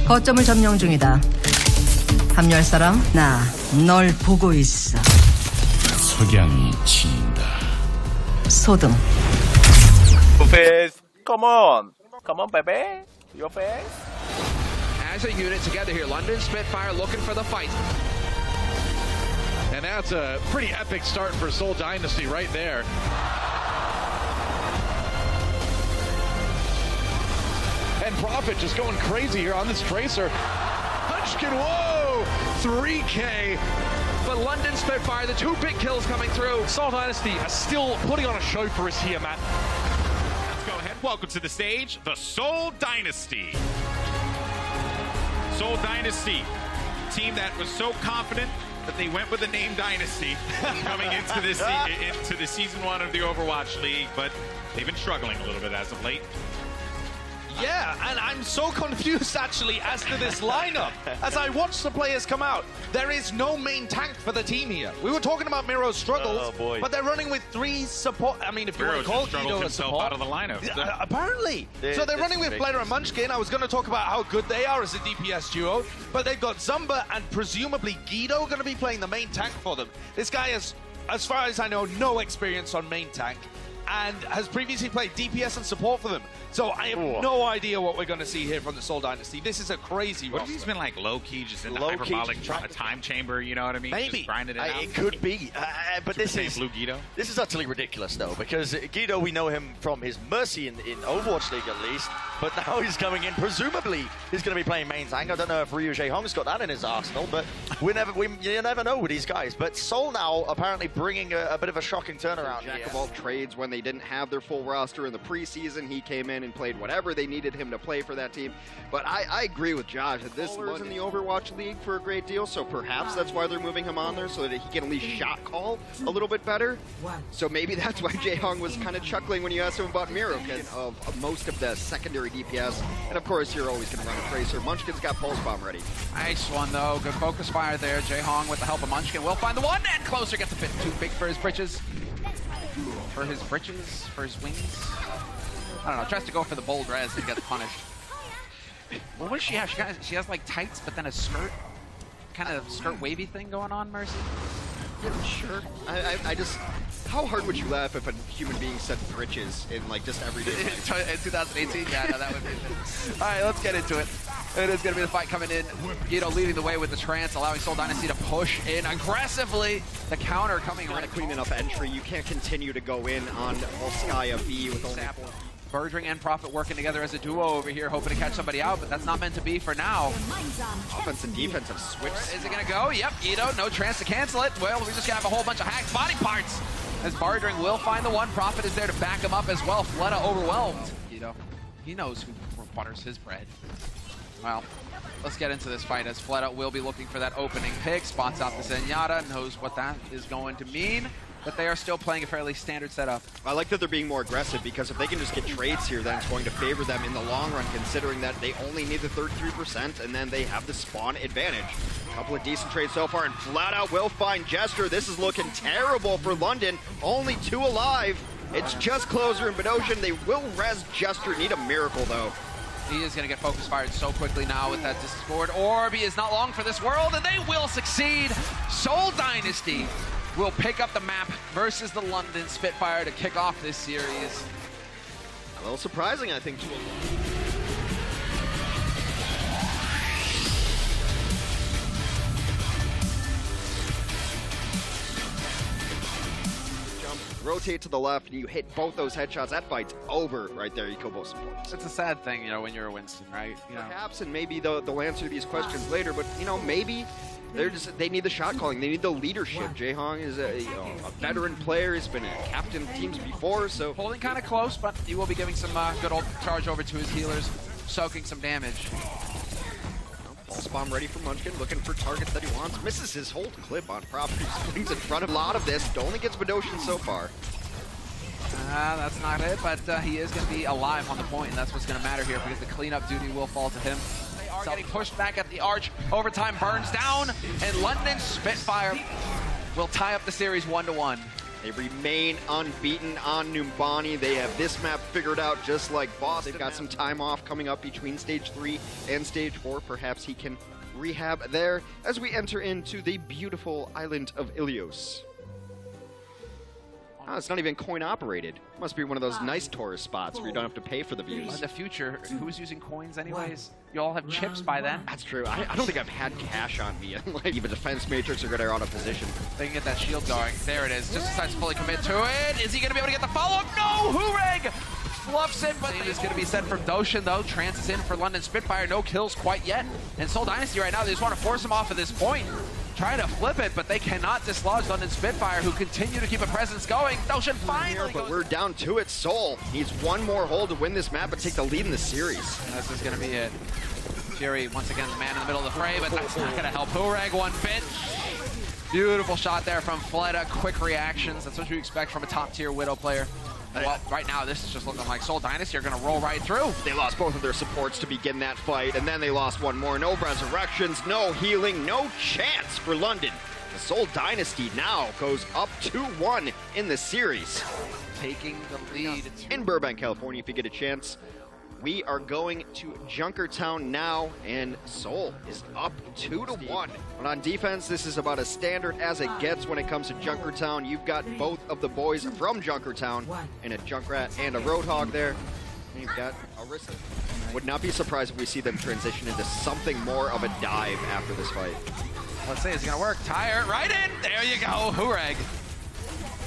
거점을 점령 중이다. 합류할 사람? 나 널 보고 있어. 석양이 친다. 소등. Your face. Come on, baby. Your face. As a unit together here, London Spitfire looking for the fight. And that's a pretty epic start for Seoul Dynasty right there. And Prophet just going crazy here on this Tracer. Munchkin, whoa! 3K. But London Spitfire, the 2 big kills coming through. Seoul Dynasty is still putting on a show for us here, Matt. Let's go ahead. Welcome to the stage, the Seoul Dynasty. Seoul Dynasty, team that was so confident that they went with the name Dynasty coming into this into the season 1 of the Overwatch League, but they've been struggling a little bit as of late. Yeah, and I'm so confused actually as to this lineup. As I watch the players come out, there is no main tank for the team here. We were talking about Miro's struggles, but they're running with 3 support. I mean, if you want to call Guido a support, out of the lineup. Apparently. So they're running with Blader and Munchkin. I was going to talk about how good they are as a DPS duo, but they've got Zumba and presumably Guido going to be playing the main tank for them. This guy has, as far as I know, no experience on main tank and has previously played DPS and support for them. So I have no idea what we're going to see here from the Seoul Dynasty. This is a crazy roster. What if he's been like low-key, just in the hyperbolic time chamber, you know what I mean? Maybe. Just grinding it out? It could be. But this is Blue Guido? This is utterly ridiculous, though, because Guido, we know him from his Mercy in Overwatch League, at least. But now he's coming in. Presumably, he's going to be playing main tank. I don't know if ryujehong's got that in his arsenal, but you never know with these guys. But Seoul now apparently bringing a bit of a shocking turnaround. Jack of all trades. When they didn't have their full roster in the preseason, he came in and played whatever they needed him to play for that team. But I agree with Josh that this is in the Overwatch League for a great deal, so perhaps that's why they're moving him on there, so that he can at least shot call a little bit better. So maybe that's why Jaehong was kind of chuckling when you asked him about Miro, because of most of the secondary DPS. And of course, you're always going to run a Tracer. Munchkin's got Pulse Bomb ready. Nice one, though. Good focus fire there. Jaehong, with the help of Munchkin, will find the one, and closer gets a bit too big for his britches. For his britches? For his wings? I don't know. Tries to go for the bold res and gets punished. Well, what does she have? She has like tights, but then a skirt, kind of skirt wavy thing going on, Mercy. Yeah, sure. I just... How hard would you laugh if a human being said britches in like just everyday life? In 2018, yeah, no, that would be it. All right, let's get into it. It is going to be the fight coming in. Guido leading the way with the trance, allowing Seoul Dynasty to push in aggressively. The counter coming Not right a clean enough entry. You can't continue to go in on Volskaya B with only... Birdring and Prophet working together as a duo over here, hoping to catch somebody out, but that's not meant to be for now. Offense and defense have switched. Is it going to go? Yep, Guido, no chance to cancel it. Well, we're just going to have a whole bunch of hacked body parts. As Birdring will find the one. Prophet is there to back him up as well. Fleta overwhelmed. Guido, he knows who butters his bread. Well, let's get into this fight as Fleta will be looking for that opening pick. Spots out the Zenyatta, knows what that is going to mean. But they are still playing a fairly standard setup. I like that they're being more aggressive, because if they can just get trades here, then it's going to favor them in the long run, considering that they only need the 33% and then they have the spawn advantage. A couple of decent trades so far, and flat out will find Jester. This is looking terrible for London. Only 2 alive. It's just Closer and Bedosian. They will res Jester. Need a miracle, though. He is going to get focus fired so quickly now with that Discord Orb. He is not long for this world, and they will succeed. Seoul Dynasty will pick up the map versus the London Spitfire to kick off this series. A little surprising, I think. Jump, rotate to the left, and you hit both those headshots. That fight's over right there. You kill both supports. It's a sad thing, you know, when you're a Winston, right? You know. Perhaps, and maybe they'll answer these questions later, but, you know, maybe they need the shot calling. They need the leadership. Jaehong is a veteran player. He's been a captain of teams before, so... Holding kind of close, but he will be giving some good old charge over to his healers, soaking some damage. Pulse Bomb ready for Munchkin, looking for targets that he wants. Misses his whole clip on Prophet. He swings in front of a lot of this. Only gets Bedosian so far. That's not it, but he is going to be alive on the point, and that's what's going to matter here, because the cleanup duty will fall to him. They are getting pushed back at the arch. Overtime burns down, and London Spitfire will tie up the series 1-1. They remain unbeaten on Numbani. They have this map figured out just like Boss. They've got some time off coming up between Stage 3 and Stage 4. Perhaps he can rehab there as we enter into the beautiful island of Ilios. Oh, it's not even coin operated. Must be one of those nice tourist spots where you don't have to pay for the views. In the future, who's using coins anyways? You all have chips by then. That's true. I don't think I've had cash on me yet. Like, even defense matrix are good out of position. They can get that shield going. There it is. Just decides to fully commit to it. Is he going to be able to get the follow-up? No! Hureg fluffs it, but it's going to be sent from Doshin, though. Trance is in for London Spitfire. No kills quite yet. And Seoul Dynasty right now, they just want to force him off at this point. Trying to flip it, but they cannot dislodge London Spitfire, who continue to keep a presence going. Doshin finally But we're down to it. Seoul needs one more hole to win this map and take the lead in the series. This is going to be it. Jerry, once again, the man in the middle of the fray, but that's not going to help Hureg one bit. Beautiful shot there from Fleta. Quick reactions. That's what you expect from a top-tier Widow player. Well, right now, this is just looking like Seoul Dynasty are going to roll right through. They lost both of their supports to begin that fight, and then they lost one more. No resurrections, no healing, no chance for London. The Seoul Dynasty now goes up 2-1 in the series. Taking the lead. In Burbank, California, if you get a chance. We are going to Junkertown now, and Seoul is up 2-1. But on defense, this is about as standard as it gets when it comes to Junkertown. You've got both of the boys from Junkertown, and a Junkrat and a Roadhog there. And you've got Arista. Would not be surprised if we see them transition into something more of a dive after this fight. Let's see, is it going to work? Tire right in. There you go, Hureg.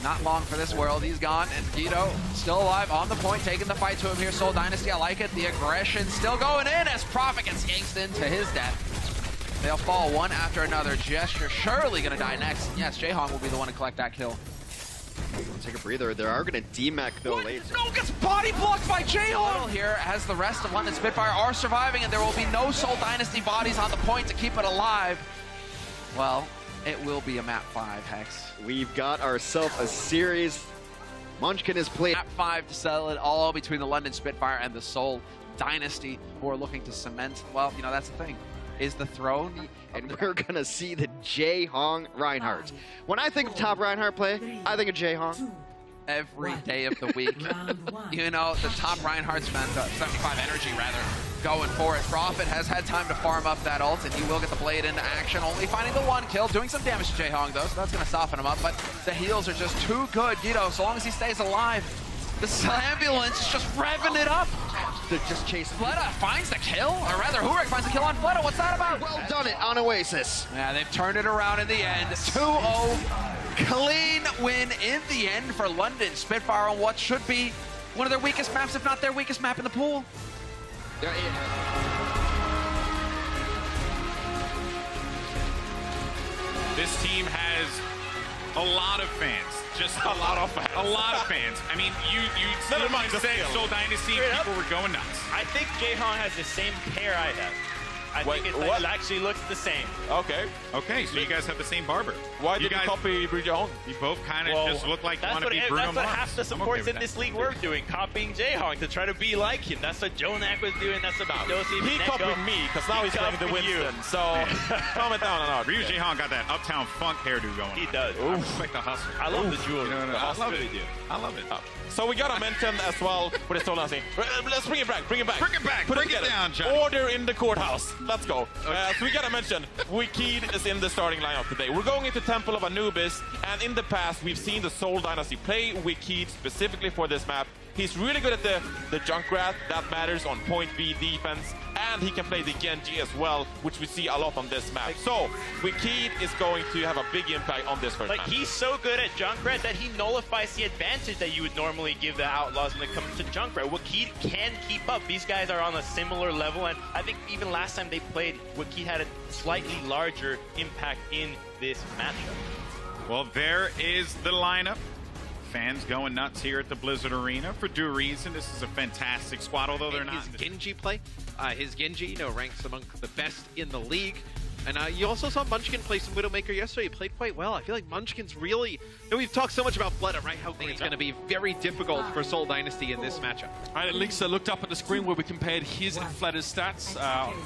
Not long for this world. He's gone, and Guido still alive on the point, taking the fight to him here. Seoul Dynasty, I like it. The aggression still going in as Prophet gets yanked into his death. They'll fall one after another. Gesture surely going to die next. And yes, Jehong will be the one to collect that kill. Take a breather. They are going to demech though later. No, gets body blocked by Jehong here as the rest of London Spitfire are surviving, and there will be no Seoul Dynasty bodies on the point to keep it alive. Well, it will be a map 5, Hex. We've got ourselves a series. Munchkin is played. Map 5 to settle it all between the London Spitfire and the Seoul Dynasty, who are looking to cement. Well, you know, that's the thing. Is the throne. And we're going to see the Jehong Reinhardt. When I think of top Reinhardt play, I think of Jehong. Every day of the week. You know, the top Reinhardt spent 75 energy, rather, going for it. Prophet has had time to farm up that ult, and he will get the blade into action, only finding the one kill, doing some damage to Jehong, though, so that's going to soften him up, but the heals are just too good. Guido, so long as he stays alive, this ambulance is just revving it up. They're just chasing. Fleta finds the kill, or rather, Hureg finds the kill on Fleta. What's that about? Well done it on Oasis. Yeah, they've turned it around in the end. 2-0. Clean win in the end for London Spitfire on what should be one of their weakest maps, if not their weakest map in the pool. This team has a lot of fans. Just a lot of fans. A lot of fans. I mean, you say Seoul Dynasty, people were going nuts. I think Jehong has the same pair I have. I think it actually looks the same. Okay. Okay, so you guys have the same barber. Why did you copy ryujehong? You both kind of just look like you want to be Bruno That's Mars. what half the supports in this league were doing, copying Jehong to try to be like him. That's what Jonak was doing. That's what Dosi. He copied me, because now he's playing the Winston. So, calm it down a notch. Ryujehong got that Uptown Funk hairdo going. He does. I respect the hustle. I love the jewelry. I love it. I love it. So we got to mention as well with the Seoul Dynasty. Let's bring it back. Bring it back. Bring it back. Put Bring it down, Johnny. Order in the courthouse. Let's go. So we got to mention, Wikid is in the starting lineup today. We're going into Temple of Anubis, and in the past, we've seen the Seoul Dynasty play Wikid specifically for this map. He's really good at the Junkrat, that matters on point B defense, and he can play the Genji as well, which we see a lot on this map. So, Wikid is going to have a big impact on this first map. He's so good at Junkrat that he nullifies the advantage that you would normally give the Outlaws when it comes to Junkrat. Wikid can keep up. These guys are on a similar level, and I think even last time they played, Wikid had a slightly larger impact in this matchup. Well, there is the lineup. Fans going nuts here at the Blizzard Arena for due reason. This is a fantastic squad, although they're not. His Genji play, his Genji, ranks among the best in the league. And you also saw Munchkin play some Widowmaker yesterday. He played quite well. I feel like Munchkin's really... And we've talked so much about Fleta, right? How great it's going to be very difficult for Seoul Dynasty in this matchup. And Linksa looked up at the screen where we compared his and Fleta's stats,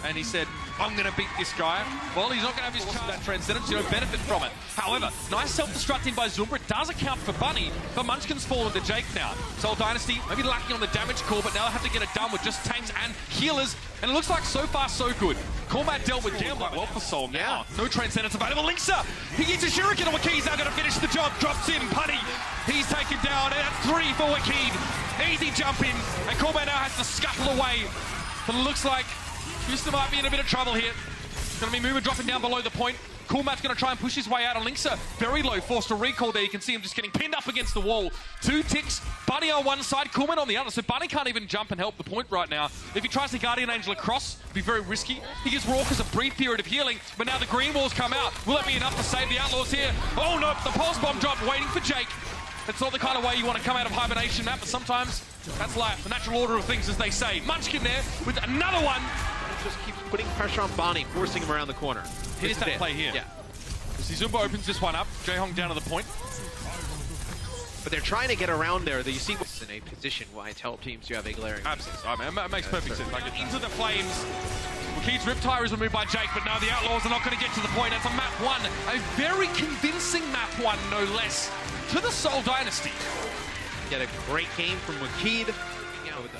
and he said, I'm going to beat this guy. Well, he's not going to have his chance of that Transcendence, you don't benefit from it. However, nice self-destructing by Zumba. It does account for Bunny, but Munchkin's fallen to Jake now. Seoul Dynasty maybe lacking on the damage core, but now they have to get it done with just tanks and healers. And it looks like so far so good. Cormat dealt with Gambler well for Seoul now. No Transcendence available. Linksa, he gets a Shuriken on Wakid's now going to finish the job. Drops in, Putty. He's taken down, and that's 3 for Wakid. Easy jump in, and Cormat now has to scuttle away. But it looks like Houston might be in a bit of trouble here. It's going to be Moomer dropping down below the point. Coolmat's going to try and push his way out on Linksa. Very low, forced to recall there. You can see him just getting pinned up against the wall. 2 ticks, Bunny on one side, Coolmat on the other. So Bunny can't even jump and help the point right now. If he tries to Guardian Angel across, it'd be very risky. He gives Raucus a brief period of healing, but now the green walls come out. Will it be enough to save the Outlaws here? Oh no, the Pulse Bomb drop waiting for Jake. It's not the kind of way you want to come out of hibernation map, but sometimes that's life, the natural order of things, as they say. Munchkin there with another one. Just keeps putting pressure on Bonnie, forcing him around the corner. Here's that play here. Yeah. See, Zumba opens this one up. Jaehong down to the point. But they're trying to get around there. You see what's in a position why I tell teams you have a glaring... Absolutely. It makes perfect sense. Like, into the flames. Wakid's Riptire is removed by Jake, but now the Outlaws are not going to get to the point. That's a map 1. A very convincing map 1, no less, to the Seoul Dynasty. Get a great game from Wakid.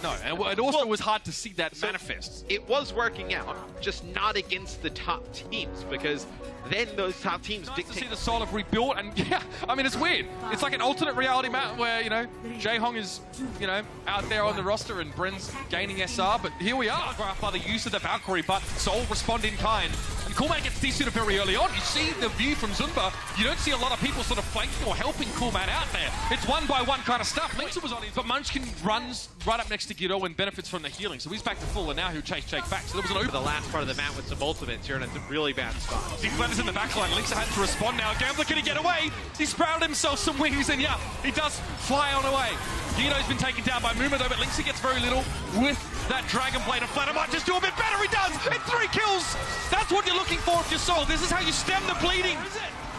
No, and it also was hard to see that manifest. It was working out, just not against the top teams, because then those top teams nice to see the Seoul have rebuilt, and yeah, I mean, it's weird. It's like an alternate reality map where, you know, Jaehong is, you know, out there on the roster and Bren's gaining SR, but here we are. By the use of the Valkyrie, but Seoul respond in kind. And Coolmat gets desuited very early on. You see the view from Zumba. You don't see a lot of people sort of flanking or helping Coolmat out there. It's one-by-one kind of stuff. Linksa was on his, but Munchkin runs right up next to Guido and benefits from the healing. So he's back to full, and now he'll chase Jake back. So there was an over. The last part of the map with some ultimates, you're in a really bad spot. He Fleta's in the backline. Linksa had to respond now. Gambler, can he get away? He sprouted himself some wings, and yeah, he does fly on away. Guido's been taken down by Moomer, though, but Linksa gets very little with that Dragon Blade. And Fleta might just do a bit better. He does! And 3 kills! That's what you're looking for if you're Seoul. This is how you stem the bleeding.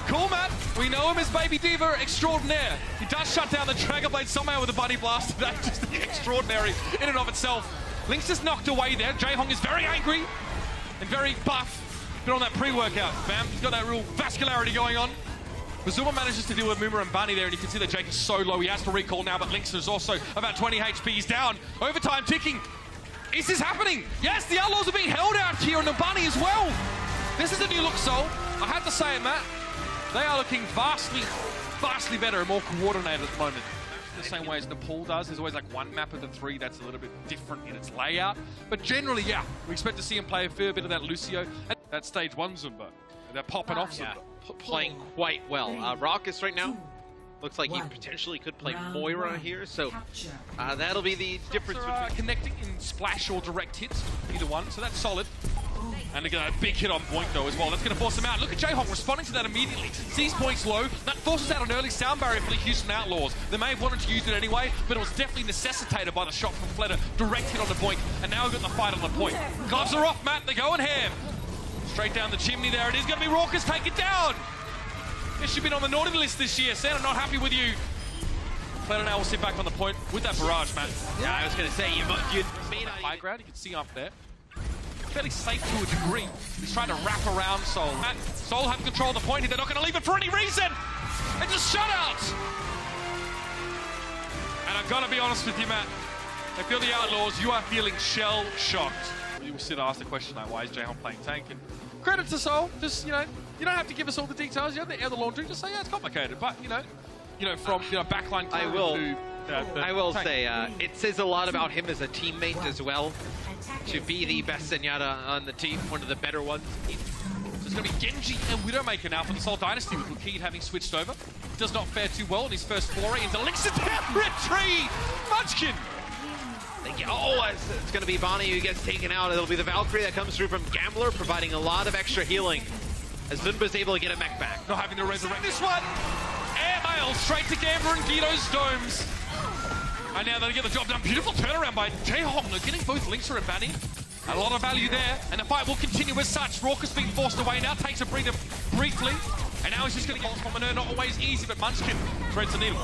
Coolmat, we know him as Baby Diva extraordinaire. He does shut down the Dragon Blade somehow with a Buddy Blast. That's just extraordinary in and of itself. Linksa's knocked away there. Jaehong is very angry and very buff. Been on that pre-workout, fam. He's got that real vascularity going on. Zuma manages to deal with Moomer and Bunny there, and you can see that Jake is so low. He has to recall now, but Linksa is also about 20 HP. He's down. Overtime ticking. Is this happening? Yes, the Outlaws are being held out here, and the Bunny as well. This is a new look, Seoul. I have to say it, Matt. They are looking vastly better and more coordinated at the moment. The same way as Nepal does. There's always like one map of the 3 that's a little bit different in its layout. But generally, yeah, we expect to see him play a fair bit of that Lucio. And that stage 1 Zumba. They're popping off Zumba. Yeah. Playing quite well. Raucus right now looks like he potentially could play Moira here, so that'll be the difference between connecting in splash or direct hits, either one, so that's solid. And look at that big hit on Boink though as well. That's going to force him out. Look at Jaehong responding to that immediately. Sees Boink's low. That forces out an early sound barrier for the Houston Outlaws. They may have wanted to use it anyway, but it was definitely necessitated by the shot from Fleta. Direct hit on the Boink, and now we've got the fight on the point. Gloves are off, Matt. They're going ham. Straight down the chimney there. It is going to be Raucus. Take it down. Guess you've been on the naughty list this year. Santa not happy with you. Fleta now will sit back on the point with that barrage, Matt. Yeah, I was going to say, you may not... High ground, you can see up there. Fairly safe to a degree. He's trying to wrap around Seoul. Matt, Seoul have control of the point. They're not going to leave it for any reason. And just shut out. And I've got to be honest with you, Matt. I feel the Outlaws, you are feeling shell-shocked. You will sit and ask the question like, why is Jaehong playing tank? And credit to Seoul. Just, you know, you don't have to give us all the details. You have to air the laundry. Just say, yeah, it's complicated. But, you know, from backline I will tank. say, it says a lot about him as a teammate as well. To be the best Zenyatta on the team, one of the better ones. So it's going to be Genji and Widowmaker now for the Seoul Dynasty, with Wakid having switched over. Does not fare too well in his first foray into Linksa down retreat. Munchkin. Oh, it's going to be Bonnie who gets taken out. It'll be the Valkyrie that comes through from Gambler, providing a lot of extra healing as Zunba's able to get a mech back. Not having to resurrect this one. Air mail straight to Gambler and Guido's domes. And now they get the job done. Beautiful turnaround by Jaehong. They're getting both Linksa and Bunny. A lot of value there, and the fight will continue as such. Raucous being forced away now, takes a breather briefly, and now he's just going to get from an not always easy, but Munchkin threads the needle.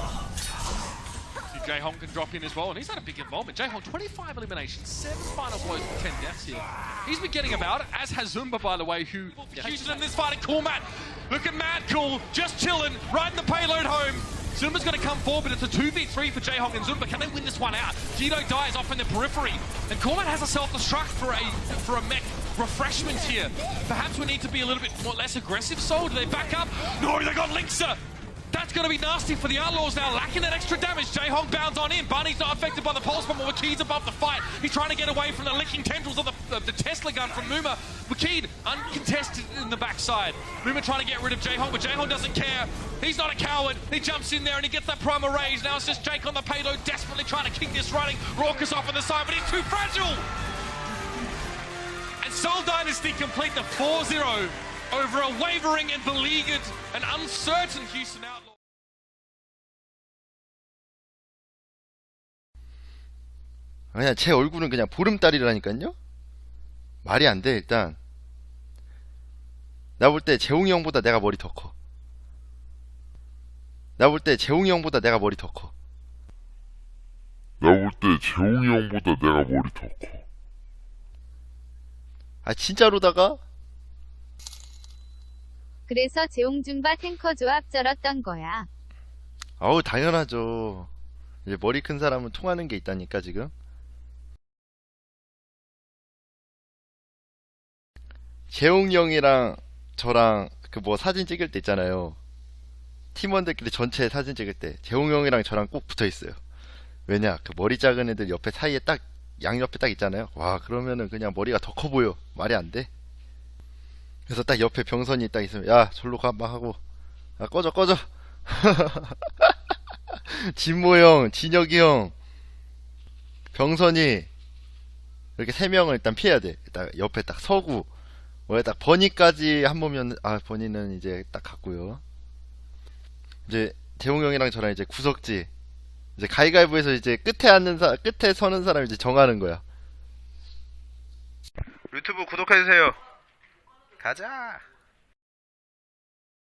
Ryujehong can drop in as well, and he's had a big involvement. Ryujehong, 25 eliminations, 7 final blows, 10 deaths here. He's been getting about it, as has Zumba, by the way, who accused him in this fight. Cool Matt, look at Mad Cool, just chilling, riding the payload home. Zumba's going to come forward, but it's a 2v3 for Ryujehong and Zumba. Can they win this one out? Guido dies off in the periphery, and Corman has a self-destruct for a mech refreshment here. Perhaps we need to be a little bit less aggressive, Seoul. Do they back up? No, they got Linksa! That's going to be nasty for the Outlaws now, lacking that extra damage. Ryujehong bounds on in. Bunny's not affected by the pulse bomb, but Wakid's above the fight. He's trying to get away from the licking tendrils of the Tesla gun from Muma. Wakid uncontested in the backside. Muma trying to get rid of Ryujehong, but Ryujehong doesn't care. He's not a coward. He jumps in there and he gets that primer raised. Now it's just Jake on the payload, desperately trying to keep this running. Raucous off on the side, but he's too fragile. And Seoul Dynasty complete the 4-0 over a wavering and beleaguered and uncertain Houston Outlaws. 그냥 제 얼굴은 그냥 보름달이라니까요? 말이 안 돼. 일단 나 볼 때 재웅이 형보다 내가 머리 더 커. 나 볼 때 재웅이 형보다 내가 머리 더 커. 나 볼 때 재웅이 형보다 내가 머리 더 커. 아 진짜로다가? 그래서 재홍준바 탱커 조합 쩔었던 거야. 아우 당연하죠. 이제 머리 큰 사람은 통하는 게 있다니까 지금. 재웅이 형이랑 저랑 그 뭐 사진 찍을 때 있잖아요. 팀원들끼리 전체 사진 찍을 때 재웅이 형이랑 저랑 꼭 붙어 있어요. 왜냐? 그 머리 작은 애들 옆에 사이에 딱 양옆에 딱 있잖아요. 와 그러면은 그냥 머리가 더 커 보여. 말이 안 돼. 그래서 딱 옆에 병선이 딱 있으면 야 절로 가 막 하고 야 꺼져 진모 형, 진혁이 형, 병선이 이렇게 3명을 일단 피해야 돼. 딱 옆에 딱 서구 원래 딱 버니까지 한 번면 아 버니는 이제 딱 갔고요. 이제 재홍 형이랑 저랑 이제 구석지 이제 가위가위보에서 이제 끝에 서는 사람 이제 정하는 거야. 유튜브 구독해주세요. 가자.